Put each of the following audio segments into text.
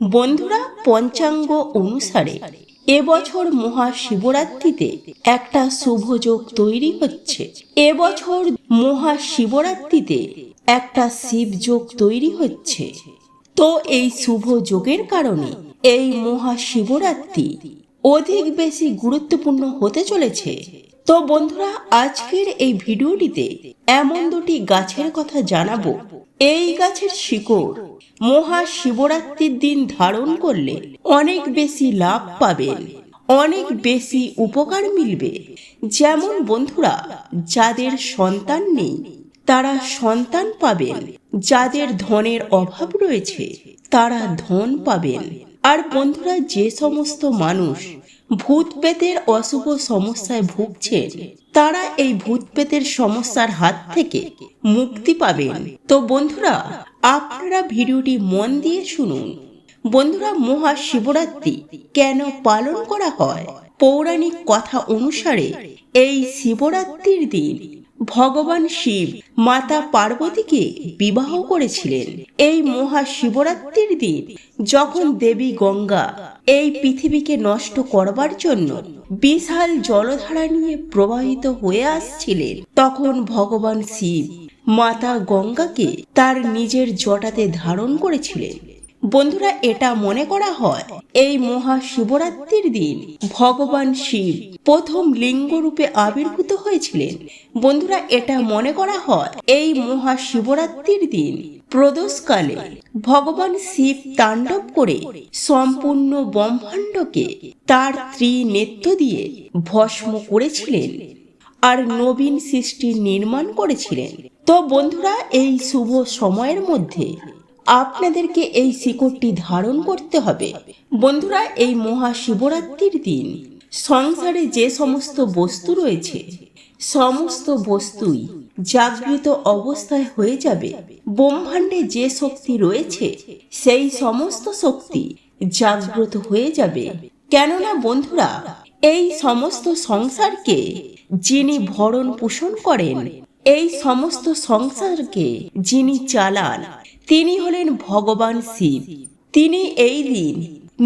বন্ধুরা, পঞ্চাঙ্গ অনুসারে এবছর মহাশিবরাত্রিতে একটা শুভ যোগ তৈরি হচ্ছে। এবছর মহাশিবরাত্রিতে একটা শিব যোগ তৈরি হচ্ছে। তো এই শুভ যোগের কারণে এই মহাশিবরাত্রি অধিক বেশি গুরুত্বপূর্ণ হতে চলেছে। তো বন্ধুরা, আজকের এই ভিডিওটিতে এমন দুটি গাছের কথা জানাবো, এই গাছের শিকড় মহাশিবরাত্রির দিন ধারণ করলে অনেক বেশি লাভ পাবেন, অনেক বেশি উপকার মিলবে। যেমন বন্ধুরা, যাদের সন্তান নেই তারা সন্তান পাবেন, যাদের ধনের অভাব রয়েছে তারা ধন পাবেন। আর বন্ধুরা, যে সমস্ত মানুষ ভূত প্রেতের অশুভ সমস্যায় ভুগছেন তারা এই ভূত প্রেতের সমস্যার হাত থেকে মুক্তি পাবেন। তো বন্ধুরা, আপনারা ভিডিওটি মন দিয়ে শুনুন। বন্ধুরা, মহাশিবরাত্রি কেন পালন করা হয়? পৌরাণিক কথা অনুসারে এই শিবরাত্রির দিন ভগবান শিব মাতা পার্বতীকে বিবাহ করেছিলেন। এই মহাশিবরাত্রির দিন যখন দেবী গঙ্গা এই পৃথিবীকে নষ্ট করবার জন্য বিশাল জলধারা নিয়ে প্রবাহিত হয়ে আসছিলেন, তখন ভগবান শিব মাতা গঙ্গাকে তার নিজের জটাতে ধারণ করেছিলেন। বন্ধুরা, এটা মনে করা হয় এই মহাশিবরাত্রির দিন ভগবান শিব প্রথম লিঙ্গ রূপে আবির্ভূত হয়েছিলেন। বন্ধুরা, এটা মনে করা হয় এই মহাশিবরাত্রির দিন প্রদোষকালে ভগবান শিব তাণ্ডব করে সম্পূর্ণ ব্রহ্মাণ্ডকে তার ত্রিনেত্র দিয়ে ভস্ম করেছিলেন আর নবীন সৃষ্টির নির্মাণ করেছিলেন। তো বন্ধুরা, এই শুভ সময়ের মধ্যে আপনাদেরকে এই শিকড়টি ধারণ করতে হবে। বন্ধুরা, এই মহাশিবরাত্রির দিন সংসারে যে সমস্ত বস্তু রয়েছে সমস্ত বস্তুই জাগৃত অবস্থায় হয়ে যাবে। ব্রহ্মাণ্ডে যে শক্তি রয়েছে সেই সমস্ত শক্তি জাগ্রত হয়ে যাবে। কেননা বন্ধুরা, এই সমস্ত সংসারকে যিনি ভরণ পোষণ করেন, এই সমস্ত সংসারকে যিনি চালান, তিনি হলেন ভগবান শিব। তিনি এই দিন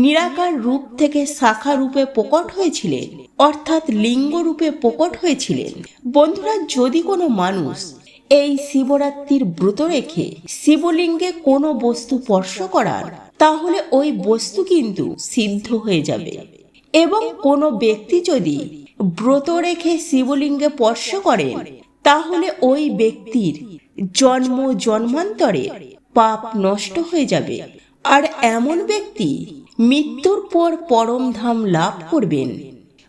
নিরাকার রূপ থেকে শাখা রূপে প্রকট হয়েছিলেন, অর্থাৎ লিঙ্গ রূপে প্রকট হয়েছিলেন। বন্ধুরা, যদি কোনো মানুষ এই শিবরাত্রির ব্রত রেখে শিবলিঙ্গে কোনো বস্তু স্পর্শ করান, তাহলে ওই বস্তু কিন্তু সিদ্ধ হয়ে যাবে। এবং কোনো ব্যক্তি যদি ব্রত রেখে শিবলিঙ্গে স্পর্শ করেন, তাহলে ওই ব্যক্তির জন্ম জন্মান্তরে পাপ নষ্ট হয়ে যাবে। আর এমন ব্যক্তি মৃত্যুর পর পরমধাম লাভ করবেন।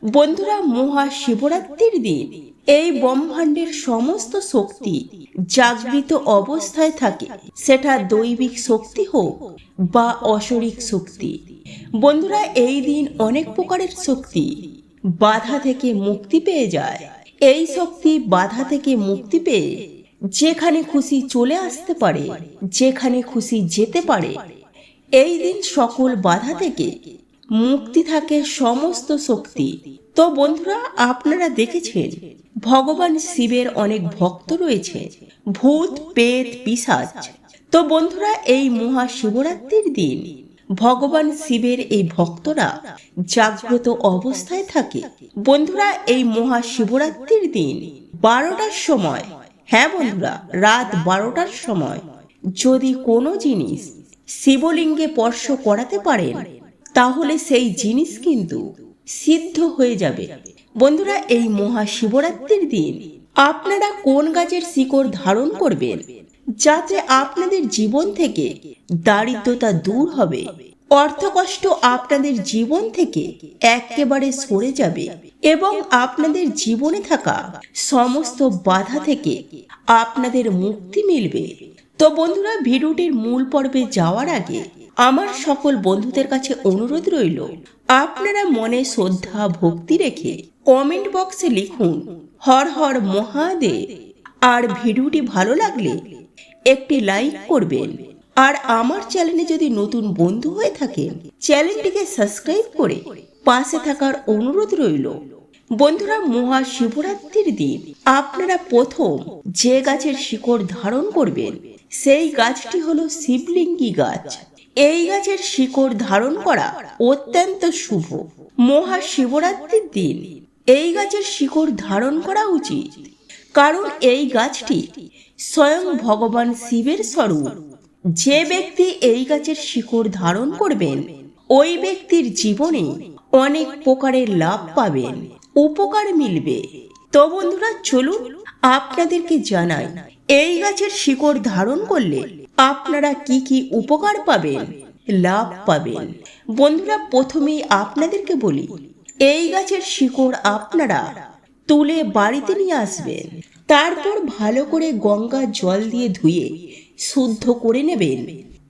বন্ধুরা, মহাশিবরাত্রির দিন এই ব্রহ্মাণ্ডের সমস্ত শক্তি জাগৃত অবস্থায় থাকে, সেটা দৈবিক শক্তি হোক বা অশরীর শক্তি। বন্ধুরা, এই দিন অনেক প্রকারের শক্তি বাধা থেকে মুক্তি পেয়ে যায়। এই শক্তি বাধা থেকে মুক্তি পেয়ে যেখানে খুশি চলে আসতে পারে, যেখানে খুশি যেতে পারে। এই দিন সকল বাধা থেকে মুক্তি থাকে সমস্ত শক্তি। তো বন্ধুরা, আপনারা দেখেছেন ভগবান শিবের অনেক ভক্ত রয়েছে, ভূত প্রেত পিশাচ। তো বন্ধুরা, এই মহাশিবরাত্রির দিন ভগবান শিবের এই ভক্তরা জাগ্রত অবস্থায় থাকে। বন্ধুরা, এই মহাশিবরাত্রির দিন 12টার সময়, হ্যাঁ বন্ধুরা, রাত 12টার সময় যদি কোনো জিনিস শিবলিঙ্গে স্পর্শ করাতে পারেন, তাহলে সেই জিনিস কিন্তু সিদ্ধ হয়ে যাবে। বন্ধুরা, এই মহাশিবরাত্রির দিন আপনারা কোন গাছের শিকড় ধারণ করবেন, যাতে আপনাদের জীবন থেকে দারিদ্রতা দূর হবে, অর্থকষ্ট আপনাদের জীবন থেকে একেবারে সরে যাবে এবং আপনাদের জীবনে থাকা সমস্ত বাধা থেকে আপনাদের মুক্তি মিলবে। তো বন্ধুরা, ভিডিওটির মূল পর্বে যাওয়ার আগে আমার সকল বন্ধুদের কাছে অনুরোধ রইল, আপনারা মনে শ্রদ্ধা ভক্তি রেখে কমেন্ট বক্সে লিখুন হর হর মহাদেব। আর ভিডিওটি ভালো লাগলে একটি লাইক করবেন। আর আমার চ্যানেলে যদি নতুন বন্ধু হয়ে থাকেন, চ্যানেলটিকে সাবস্ক্রাইব করে পাশে থাকার অনুরোধ রইল। বন্ধুরা, মহাশিবরাত্রির দিন আপনারা প্রথম যে গাছের শিকড় ধারণ করবেন সেই গাছটি হলো শিবলিঙ্গি গাছ। এই গাছের শিকড় ধারণ করা অত্যন্ত শুভ। মহাশিবরাত্রির দিন এই গাছের শিকড় ধারণ করা উচিত, কারণ এই গাছটি স্বয়ং ভগবান শিবের স্বরূপ। যে ব্যক্তি এই গাছের শিকড় ধারণ করবেন ওই ব্যক্তির জীবনে অনেক প্রকারের লাভ পাবেন, উপকার মিলবে। তো বন্ধুরা চলুন আপনাদেরকে জানাই এই গাছের শিকড় ধারণ করলে আপনারা কি কি উপকার পাবেন, লাভ পাবেন। বন্ধুরা প্রথমেই আপনাদেরকে বলি, এই গাছের শিকড় আপনারা তুলে বাড়িতে নিয়ে আসবেন। তারপর ভালো করে গঙ্গা জল দিয়ে ধুয়ে শুদ্ধ করে নেবেন।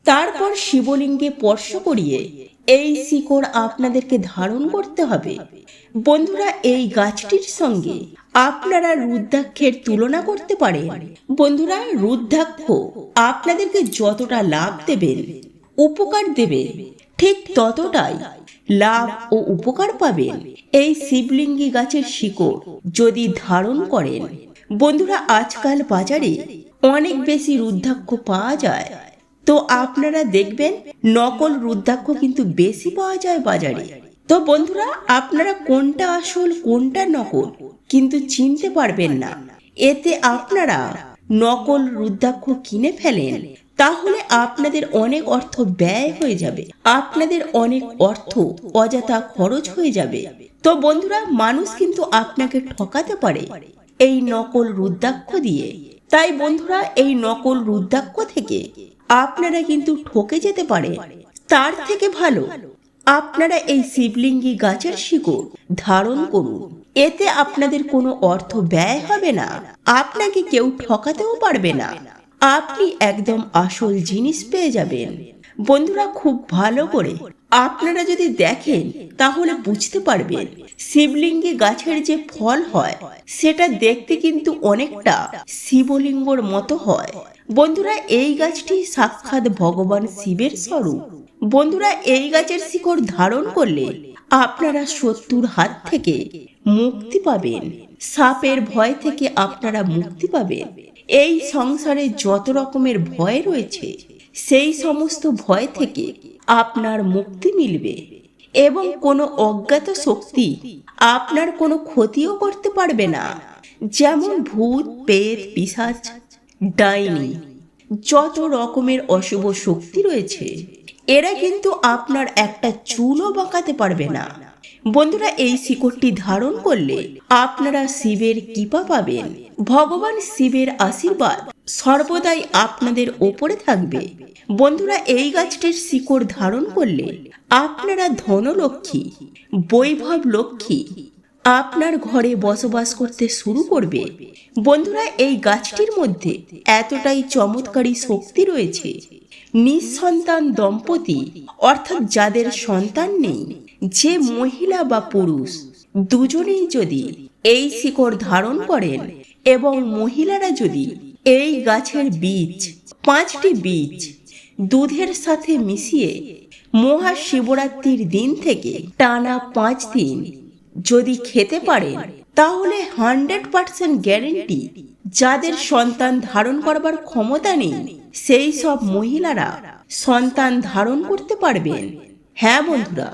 তারপর শিবলিঙ্গে স্পর্শ করিয়ে এই শিকড় আপনাদেরকে ধারণ করতে হবে। বন্ধুরা এই গাছটির সঙ্গে আপনারা রুদ্রাক্ষের তুলনা করতে পারেন। বন্ধুরা রুদ্রাক্ষ আপনাদেরকে যতটা লাভ দেবেন, উপকার দেবে, ঠিক ততটাই লাভ ও উপকার পাবেন এই শিবলিঙ্গি গাছের শিকড় যদি ধারণ করেন। বন্ধুরা আজকাল বাজারে অনেক বেশি রুদ্রাক্ষ পাওয়া যায়, তো আপনারা দেখবেন নকল রুদ্রাক্ষ কিন্তু বেশি পাওয়া যায় বাজারে। তো বন্ধুরা আপনারা কোনটা আসল কোনটা নকল কিন্তু চিনতে পারবেন না। এতে আপনারা নকল রুদ্রাক্ষ কিনে ফেলেন, তাহলে আপনাদের অনেক অর্থ ব্যয় হয়ে যাবে, আপনাদের অনেক অর্থ অযথা খরচ হয়ে যাবে। তো বন্ধুরা মানুষ কিন্তু আপনাকে ঠকাতে পারে এই নকল রুদ্রাক্ষ দিয়ে। তাই বন্ধুরা এই নকল রুদ্রাক্ষ থেকে আপনারা কিন্তু ঠকে যেতে পারে। তার থেকে ভালো আপনারা এই শিবলিঙ্গি গাছের শিকড় ধারণ করুন। এতে আপনাদের কোনো অর্থ ব্যয় হবে না, আপনাকে কেউ ঠকাতেও পারবে না, আপনি একদম আসল জিনিস পেয়ে যাবেন। বন্ধুরা খুব ভালো করে আপনারা যদি দেখেন তাহলে বুঝতে পারবেন শিবলিঙ্গে গাছের যে ফল হয় সেটা দেখতে কিন্তু অনেকটা শিবলিঙ্গর মতো হয়। বন্ধুরা এই গাছটি সাক্ষাৎ ভগবান শিবের স্বরূপ। বন্ধুরা এই গাছের শিকড় ধারণ করলে আপনারা শত্রুর হাত থেকে মুক্তি পাবেন, সাপের ভয় থেকে আপনারা মুক্তি পাবেন। এই সংসারে যত রকমের ভয় রয়েছে সেই সমস্ত ভয় থেকে আপনার মুক্তি মিলবে এবং কোনো অজ্ঞাত শক্তি আপনার কোনো ক্ষতিও করতে পারবে না। যেমন ভূত, পেট, পিশাচ, ডাইনি, যত রকমের অশুভ শক্তি রয়েছে এরা কিন্তু আপনার একটা চুলও বাঁকাতে পারবে না। বন্ধুরা এই শিকড়টি ধারণ করলে আপনারা শিবের কৃপা পাবেন, ভগবান শিবের আশীর্বাদ সর্বদাই আপনাদের ওপরে থাকবে। বন্ধুরা এই গাছটির শিকড় ধারণ করলে আপনারা ধনলক্ষ্মী, বৈভব লক্ষ্মী আপনার ঘরে বসবাস করতে শুরু করবে। বন্ধুরা এই গাছটির মধ্যে এতটাই চমৎকারী শক্তি রয়েছে, নিঃসন্তান দম্পতি অর্থাৎ যাদের সন্তান নেই, যে মহিলা বা পুরুষ দুজনেই যদি এই শিকড় ধারণ করেন এবং মহিলারা যদি এই গাছের বীজ 5টি বীজ দুধের সাথে মিশিয়ে মহাশিবরাত্রির দিন থেকে টানা 5 দিন যদি খেতে পারেন তাহলে 100% গ্যারেন্টি যাদের সন্তান ধারণ করবার ক্ষমতা নেই সেই সব মহিলারা সন্তান ধারণ করতে পারবেন। হ্যাঁ বন্ধুরা,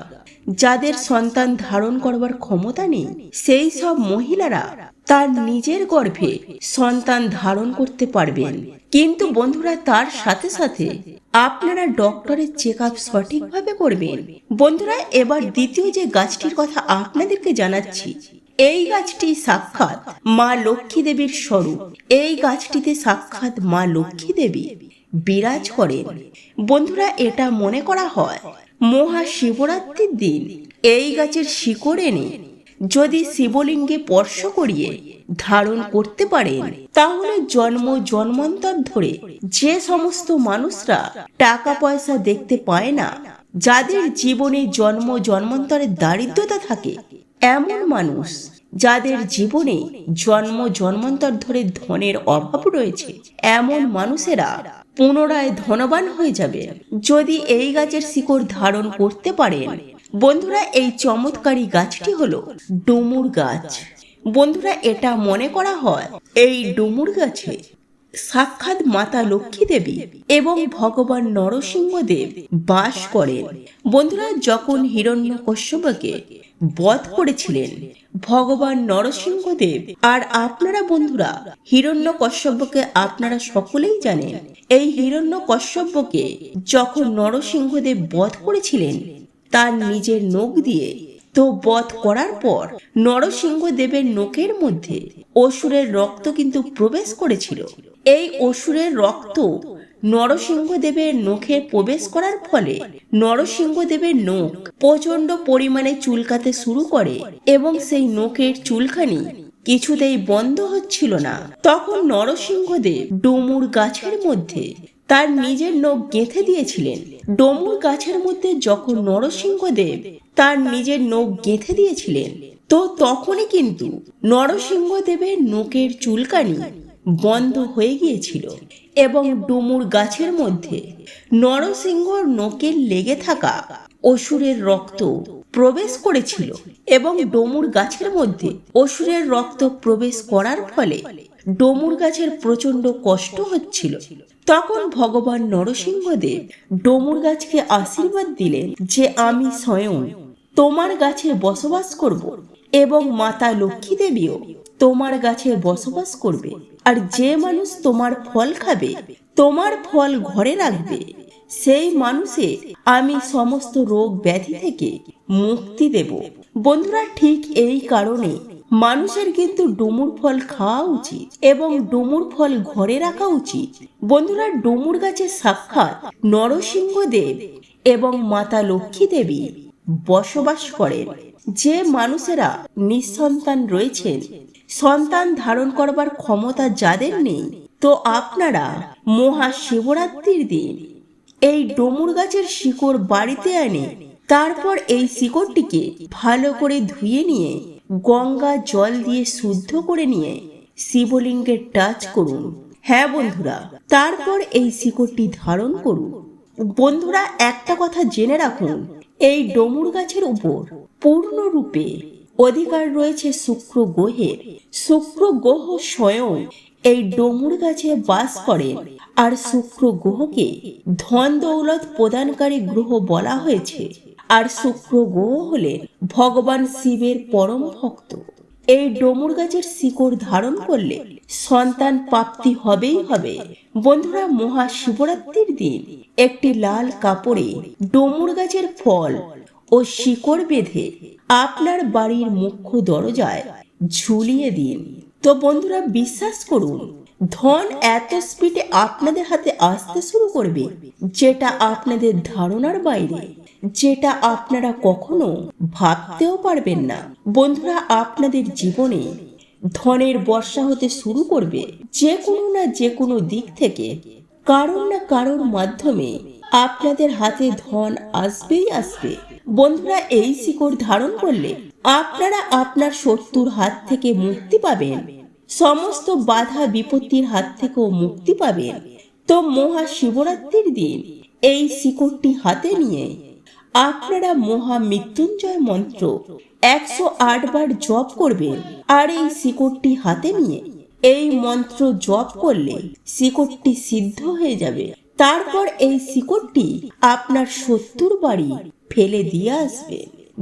যাদের সন্তান ধারণ করবার ক্ষমতা নেই সেই সব মহিলারা তার নিজের গর্ভে সন্তান ধারণ করতে পারবেন। কিন্তু বন্ধুরা তার সাথে সাথে আপনারা ডক্টরের চেক আপ সঠিকভাবে করবেন। বন্ধুরা এবার দ্বিতীয় যে গাছটির কথা আপনাদেরকে জানাচ্ছি, এই গাছটি সাক্ষাৎ মা লক্ষ্মী দেবীর স্বরূপ। এই গাছটিতে সাক্ষাৎ মা লক্ষ্মী দেবী বিরাজ করেন। বন্ধুরা এটা মনে করা হয় মহাশিবরাত্রির দিন এই গাছের শিকড় এনে যদি শিবলিঙ্গে স্পর্শ করিয়ে ধারণ করতে পারেন তাহলে জন্ম জন্মান্তর ধরে যে সমস্ত মানুষরা টাকা পয়সা দেখতে পায় না, যাদের জীবনে জন্ম জন্মান্তরের দারিদ্রতা থাকে, এমন মানুষ যাদের জীবনে জন্ম জন্মান্তর ধরে ধনের অভাব রয়েছে, এমন মানুষেরা পুনরায় ধনবান হয়ে যাবে যদি এই গাছের শিকড় ধারণ করতে পারেন। বন্ধুরা এই চমৎকারী গাছটি হলো ডুমুর গাছ। বন্ধুরা এটা মনে করা হয় এই ডুমুর গাছে সাক্ষাৎ মাতা লক্ষ্মী দেবী এবং ভগবান নরসিংহদেব বাস করেন। বন্ধুরা, যখন হিরণ্যকশ্যপকে বধ করেছিলেন ভগবান নরসিংহদেব, আর আপনারা বন্ধুরা হিরণ্যকশ্যপকে আপনারা সকলেই জানেন, এই হিরণ্যকশ্যপকে যখন নরসিংহদেব বধ করেছিলেন তার নিজের নখ দিয়ে, তো বধ করার পর নরসিংহদেবের নখের মধ্যে অসুরের রক্ত কিন্তু প্রবেশ করেছিল। এই অসুরের রক্ত নরসিংহদেবের নখে প্রবেশ করার ফলে নরসিংহদেবের নখ প্রচন্ড পরিমাণে চুলকাতে শুরু করে এবং সেই নখের চুলকানি কিছুতেই বন্ধ হচ্ছিল না। তখন নরসিংহদেব ডুমুর গাছের মধ্যে তার নিজের নখ গেঁথে দিয়েছিলেন। ডুমুর গাছের মধ্যে যখন নরসিংহদেব তার নিজের নখ গেঁথে দিয়েছিলেন, তো তখনই কিন্তু নরসিংহদেবের নখের চুলকানি বন্ধ হয়ে গিয়েছিল এবং ডুমুর গাছের মধ্যে নরসিংহর নখের লেগে থাকা অসুরের রক্ত প্রবেশ করেছিল এবং ডুমুর গাছের মধ্যে অসুরের রক্ত প্রবেশ করার ফলে ডুমুর গাছের প্রচন্ড কষ্ট হচ্ছিল। তখন ভগবান নরসিংহদেব ডুমুর গাছকে আশীর্বাদ দিলেন যে আমি স্বয়ং তোমার গাছে বসবাস করব এবং মাতা লক্ষ্মী দেবীও তোমার গাছে বসবাস করবে, আর যে মানুষ তোমার ফল খাবে, তোমার ফল ঘরে রাখবে, সেই মানুষের আমি সমস্ত রোগ ব্যাধি থেকে মুক্তি দেব। বন্ধুরা, ঠিক এই কারণে মানুষের কিন্তু ডুমুর ফল খাওয়া উচিত এবং ডুমুর ফল ঘরে রাখা উচিত। বন্ধুরা, ডুমুর গাছে সাক্ষাৎ নরসিংহদেব এবং মাতা লক্ষ্মী দেবী বসবাস করেন। যে মানুষেরা নিঃসন্তান রয়েছেন, সন্তান ধারণ করবার ক্ষমতা যাদের নেই, তো আপনারা মহাশিবরাত্রির দিন এই ডুমুর গাছের শিকড় বাড়িতে আনে তারপর এই শিকড়টিকে ভালো করে ধুয়ে নিয়ে গঙ্গা জল দিয়ে শুদ্ধ করে নিয়ে শিবলিঙ্গে টাচ করুন। হ্যাঁ বন্ধুরা, তারপর এই শিকড়টি ধারণ করুন। বন্ধুরা, একটা কথা জেনে রাখুন, এই ডুমুর গাছের উপর পূর্ণরূপে অধিকার রয়েছে শুক্র গ্রহের। শুক্র গ্রহ স্বয়ং এই ডুমুর গাছে বাস করেন, আর শুক্র গ্রহকে ধন দৌলত প্রদানকারী গ্রহ বলা হয়েছে। আর শুক্র গ্রহ হলেন ভগবান শিবের পরম ভক্ত। এই ডুমুর গাছের শিকড় ধারণ করলে সন্তান প্রাপ্তি হবেই হবে। বন্ধুরা, মহাশিবরাত্রির দিন একটি লাল কাপড়ে ডুমুর গাছের ফল ও শিকড় বেঁধে আপনার বাড়ির মুখ্য দরজায় ঝুলিয়ে দিন। তো বন্ধুরা, বিশ্বাস করুন, ধন এত স্পিডে আপনাদের হাতে আসতে শুরু করবে যেটা আপনাদের ধারণার বাইরে, যেটা আপনারা কখনো ভাবতেও পারবেন না। বন্ধুরা, আপনাদের জীবনে ধনের বর্ষা হতে শুরু করবে যে কোনো না যে কোনো দিক থেকে, কারণ না কারোর মাধ্যমে আপনাদের হাতে ধন আসবেই আসবে। বন্ধুরা, এই শিকড় ধারণ করলে আপনারা আপনার শত্রুর হাত থেকে মুক্তি পাবেন, সমস্ত বাধা বিপত্তির হাত থেকেও মুক্তি পাবেন। তো মহাশিবরাত্রির দিন এই শিকড়টি হাতে নিয়ে আপনারা মহামৃত্যুঞ্জয় মন্ত্র 108 বার জপ করবেন। আর এই শিকড়টি হাতে নিয়ে এই মন্ত্র জপ করলে শিকড়টি সিদ্ধ হয়ে যাবে। তারপর এই শিকড়টি আপনার শত্রুর বাড়ি ফেলে দিয়ে আসবে।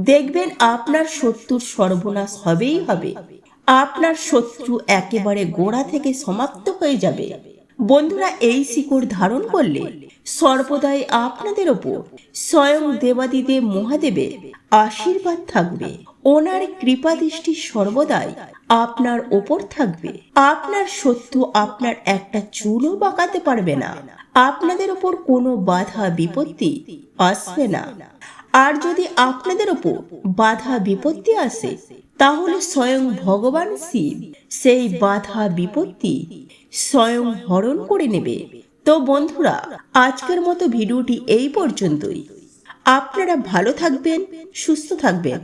দেখবেন আপনার শত্রুর সর্বনাশ হবেই হবে, আপনার শত্রু একেবারে গোড়া থেকে সমাপ্ত হয়ে যাবে। বন্ধুরা, এই শিকড় ধারণ করলে সর্বদাই আপনাদের ওপর স্বয়ং দেবাদিদেব মহাদেবের আশীর্বাদ থাকবে। ওনার কৃপা দৃষ্টি সর্বদাই আপনার ওপর থাকবে। আপনার শত্রু আপনার একটা চুলও বাঁকাতে পারবে না, আপনাদের ওপর কোনো বাধা বিপত্তি আসবে না। আর যদি আপনাদের ওপর বাধা বিপত্তি আসে, তাহলে স্বয়ং ভগবান শিব সেই বাধা বিপত্তি স্বয়ং হরণ করে নেবে। তো বন্ধুরা, আজকের মতো ভিডিওটি এই পর্যন্তই। আপনারা ভালো থাকবেন, সুস্থ থাকবেন।